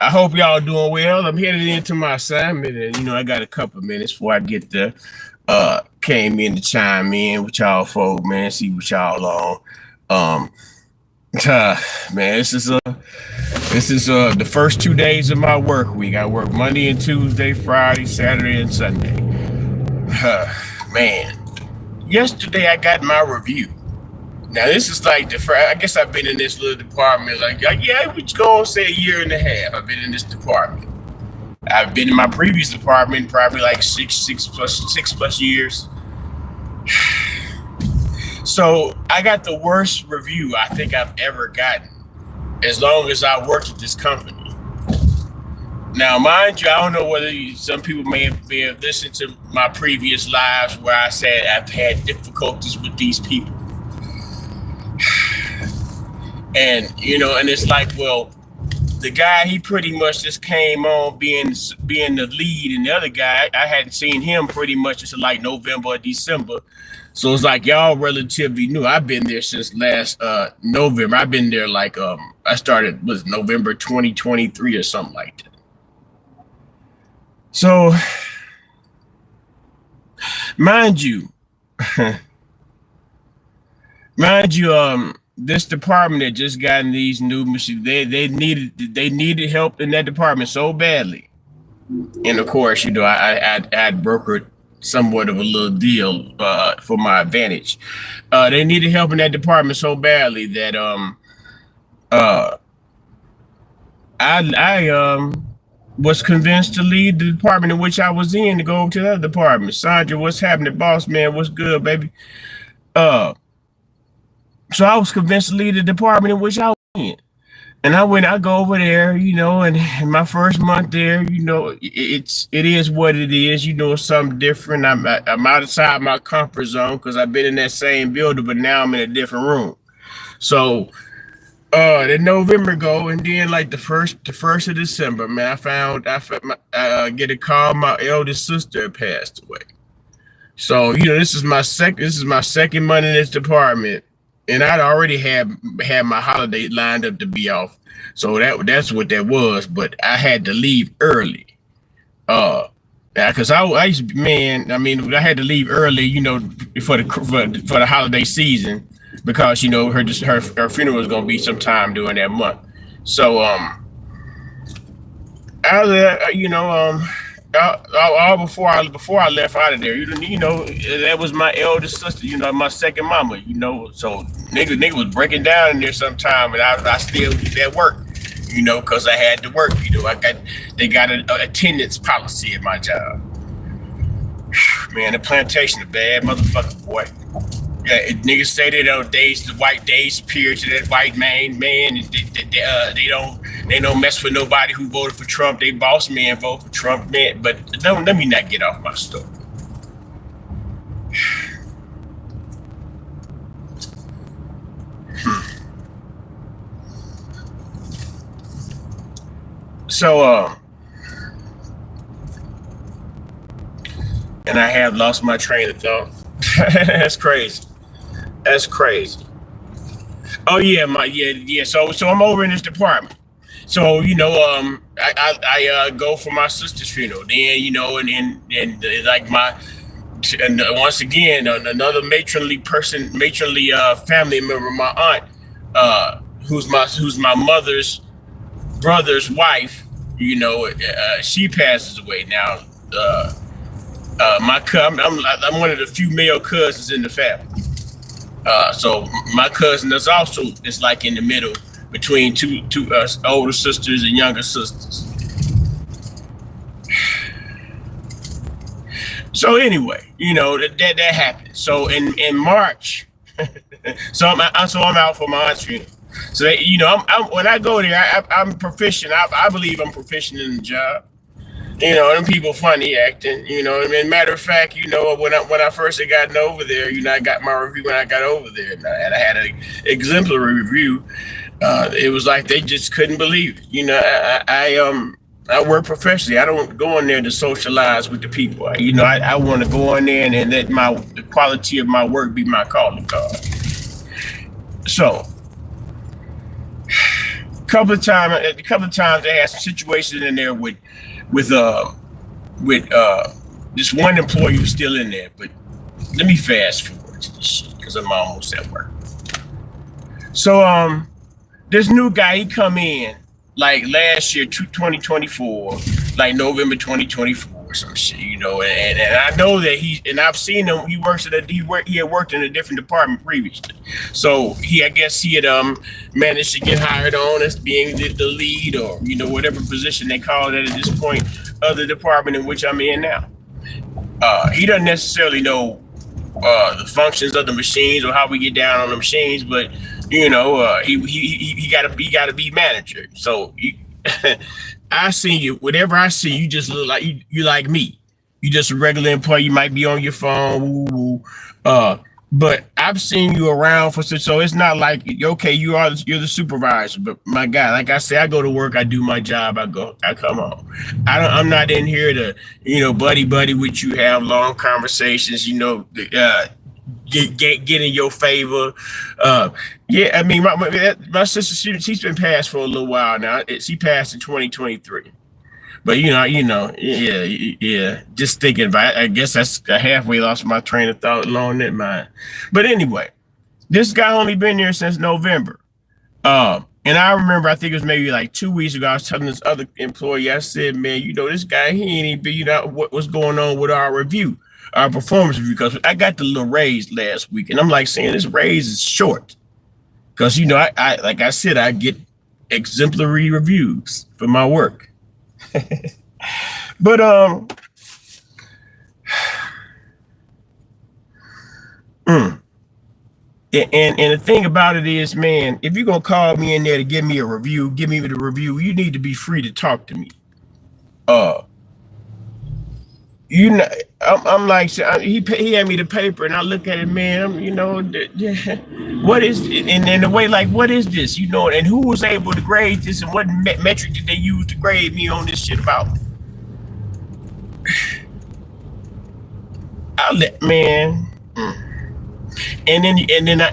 I hope y'all doing well. I'm headed into my assignment, and I got a couple of minutes before I get there. Came in to chime in with y'all folk, man. See what y'all on. Um, man, this is the first 2 days of my work week. I work Monday and Tuesday, Friday, Saturday, and Sunday. Man, yesterday I got my review. Now this is like I guess I've been in this little department yeah, we go and say a year and a half. I've been in this department. I've been in my previous department probably like six plus years. So I got the worst review I think I've ever gotten as long as I worked at this company. Now, mind you, I don't know whether some people may have listened to my previous lives where I said I've had difficulties with these people. And and it's like, well, the guy, he pretty much just came on being the lead, and the other guy, I hadn't seen him pretty much until like November or December. So it's like y'all relatively new. I've been there since last November. I've been there like I started was November 2023 or something like that. So mind you, this department had just gotten these new machines. They needed help in that department so badly. And of course, I brokered somewhat of a little deal for my advantage. They needed help in that department so badly that I was convinced to leave the department in which I was in to go over to the other department. Sandra, what's happening, boss man? What's good, baby? So I was convinced to leave the department in which I was in. And I go over there, and my first month there, it is what it is. It's something different. I'm outside my comfort zone because I've been in that same building, but now I'm in a different room. So the November go, and then like the first of December, man, I get a call. My eldest sister had passed away. So this is my second month in this department. And I'd already had my holiday lined up to be off, so that's what that was. But I had to leave early, because I used to, man. I mean, I had to leave early, for the holiday season, because her funeral was gonna be sometime during that month. So I was there, all before I left out of there, that was my eldest sister, my second mama, so nigga was breaking down in there sometime, and I still was at work, because I had to work, they got an attendance policy at my job. Man, the plantation a bad motherfucker, boy. Yeah, niggas say that the white days superior to that white man, and they don't mess with nobody who voted for Trump. They boss man vote for Trump, man. But let me not get off my story. So and I have lost my train of thought. That's crazy. That's crazy. Oh yeah, So I'm over in this department. So I go for my sister's funeral. Then and like once again another matronly family member, my aunt, who's my mother's brother's wife. She passes away now. I'm one of the few male cousins in the family. So my cousin is like in the middle between two older sisters and younger sisters. So anyway, that happened. So in March, so I'm out for my aunt's funeral. So when I go there, I'm proficient. I believe I'm proficient in the job. Them people funny acting, and matter of fact, when I first had gotten over there, I got my review when I got over there, and I had an exemplary review. It was like they just couldn't believe it. I work professionally. I don't go in there to socialize with the people. I want to go in there and let the quality of my work be my calling card. So a couple of times they had some situations in there with this one employee who's still in there. But let me fast forward to this shit because I'm almost at work. So this new guy, he come in like last year, 2024, like November 2024 or some shit, and I know that I've seen him. He had worked in a different department previously, so I guess he had managed to get hired on as being the lead, or whatever position they call it at this point of the department in which I'm in now. He doesn't necessarily know the functions of the machines or how we get down on the machines, but he gotta be manager. So I see you. Whatever I see, you just look like you like me. You just a regular employee. You might be on your phone. But I've seen you around so it's not like okay, you're the supervisor. But my guy, like I say, I go to work, I do my job, I come home. I'm not in here to buddy with you, have long conversations, get in your favor. Yeah, I mean, my sister, she's been passed for a little while now. She passed in 2023. But yeah. Just thinking about it, I guess that's I halfway lost my train of thought along that mind. But anyway, this guy only been there since November. And I remember, I think it was maybe like 2 weeks ago, I was telling this other employee, I said, man, this guy, he ain't even what's going on with our performance review, because I got the little raise last week, and I'm like saying this raise is short, because I like I said, I get exemplary reviews for my work. But and the thing about it is, man, if you're gonna call me in there to give me a review, give me the review, you need to be free to talk to me. I'm like, he had me the paper, and I look at it, man. What is it? And the way, like, what is this? And who was able to grade this, and what metric did they use to grade me on this shit about? I let man, and then I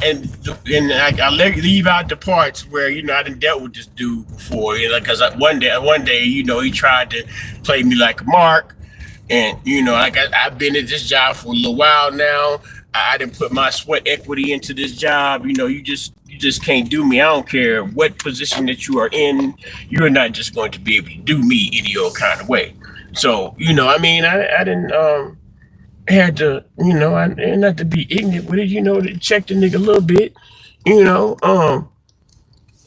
leave out the parts where I done dealt with this dude before, because one day he tried to play me like a mark. And like I've been at this job for a little while now. I didn't put my sweat equity into this job. You just can't do me. I don't care what position that you are in. You're not just going to be able to do me any old kind of way. So I didn't had to not to be ignorant with it. To check the nigga a little bit.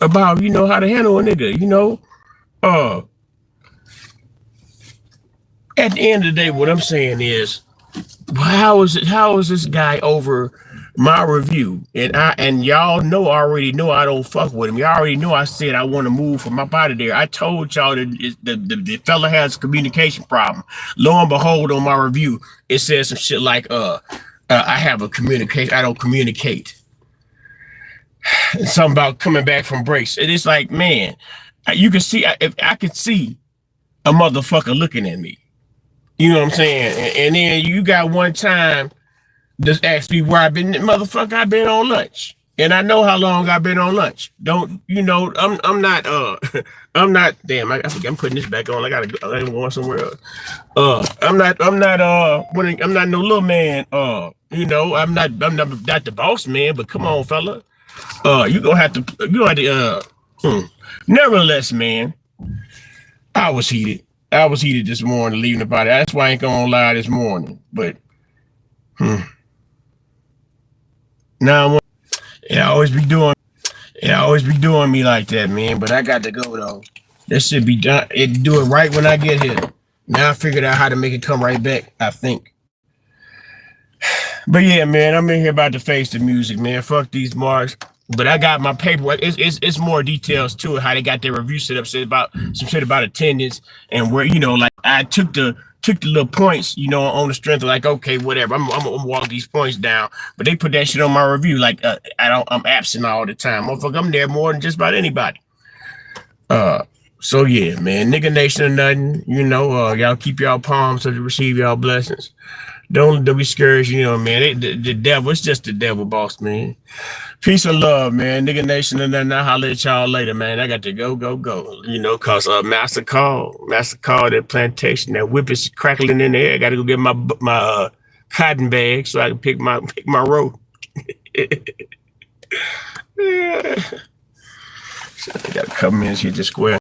About how to handle a nigga. At the end of the day, what I'm saying is, how is this guy over my review? And y'all already know I don't fuck with him. Y'all already know I said I want to move from up out of there. I told y'all that the fella has a communication problem. Lo and behold, on my review, it says some shit like I have a communication. I don't communicate. Something about coming back from breaks. It is like, man, you can see, if I could see a motherfucker looking at me. You know what I'm saying? And then you got one time just ask me where I've been. Motherfucker, I've been on lunch. And I know how long I've been on lunch. I'm not I'm not damn, I think I'm putting this back on. I gotta go somewhere else. I'm not no little man. I'm not the boss man, but come on, fella. You gonna have to nevertheless, man, I was heated this morning leaving the body. That's why I ain't gonna lie this morning. But now it always be doing me like that, man. But I got to go though. That should be done. It do it right when I get here. Now I figured out how to make it come right back, I think. But yeah, man, I'm in here about to face the music, man. Fuck these marks. But I got my paperwork. It's more details to it. How they got their review set up. Said about some shit about attendance and where like I took the little points, on the strength of like, okay, whatever. I'm gonna walk these points down. But they put that shit on my review like I'm absent all the time. Motherfucker, I'm there more than just about anybody. So yeah, man, nigga nation or nothing. Y'all keep y'all palms so to receive y'all blessings. Don't be scared, you know, man. The devil, it's just the devil, boss, man. Peace and love, man. Nigga Nation, and then I'll holler at y'all later, man. I got to go. You know, cause Master called that plantation. That whip is crackling in the air. I got to go get my cotton bag so I can pick my rope. Yeah. So I got a couple minutes here to square.